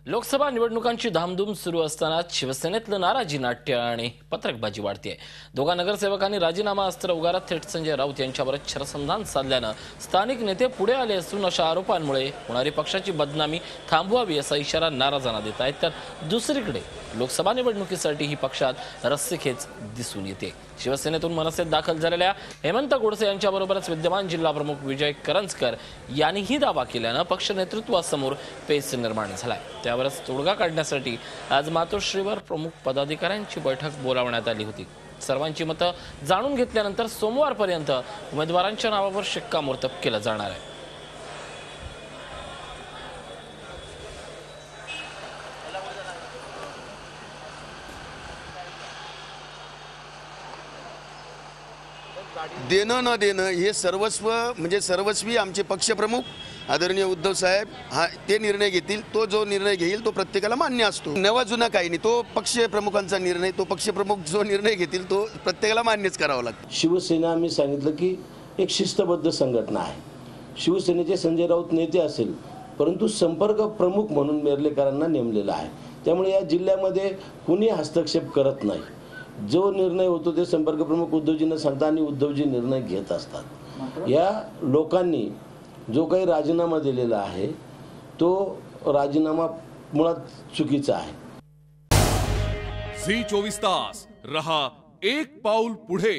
लोकसभा निवडणुकांची धामधूम सुरू असताना शिवसेनेतलं नाराजी नाट्य आणि पत्रकबाजी वाढतेय। दोघा नगरसेवकांनी राजीनामा अस्त्र उगारत थेट संजय राऊत यांच्यावर शरसंधान साधल्यानं स्थानिक नेते पुढे आले असून अशा आरोपांमुळे होणारी पक्षाची बदनामी थांबवावी असा इशारा नाराजांना देत आहेत। तर दुसरीकडे लोकसभा निवडणुकीसाठी ही पक्षात रस्सीखेच दिसून येते। शिवसेनेतून मनसेत दाखल झालेल्या हेमंत गोडसे यांच्याबरोबरच विद्यमान जिल्हा प्रमुख विजय करंजकर यांनीही दावा केल्यानं पक्ष नेतृत्वासमोर पेच निर्माण झालाय। त्यावरच तोडगा काढण्यासाठी आज मातोश्रीवर प्रमुख पदाधिकाऱ्यांची बैठक बोलावण्यात आली होती। सर्वांची मतं जाणून घेतल्यानंतर सोमवारपर्यंत उमेदवारांच्या नावावर शिक्कामोर्तब केलं जाणार आहे। देणं न देणं हे सर्वस्व म्हणजे सर्वस्वी आमचे पक्षप्रमुख आदरणीय उद्धव साहेब ते निर्णय घेतील। तो जो निर्णय घेईल तो प्रत्येकाला मान्य असतो। नवा जुना काही नाही, तो पक्षप्रमुखांचा निर्णय, तो पक्षप्रमुख जो निर्णय घेतील तो प्रत्येकाला मान्यच करावा लागतो। शिवसेना आम्ही सांगितलं की एक शिस्तबद्ध संघटना आहे। शिवसेनेचे संजय राऊत नेते असेल परंतु संपर्क प्रमुख म्हणून मेर्लेकरांना नेमलेला आहे। त्यामुळे या जिल्ह्यामध्ये कुणी हस्तक्षेप करत नाही। जो निर्णय होतो ते संपर्क प्रमुख उद्धवजींना सांगतात आणि उद्धवजी निर्णय घेत असतात। या लोकांनी जो काही राजीनामा दिलेला आहे तो राजीनामा मुळात चुकीचा आहे। झी 24 तास रहा एक पाऊल पुढे।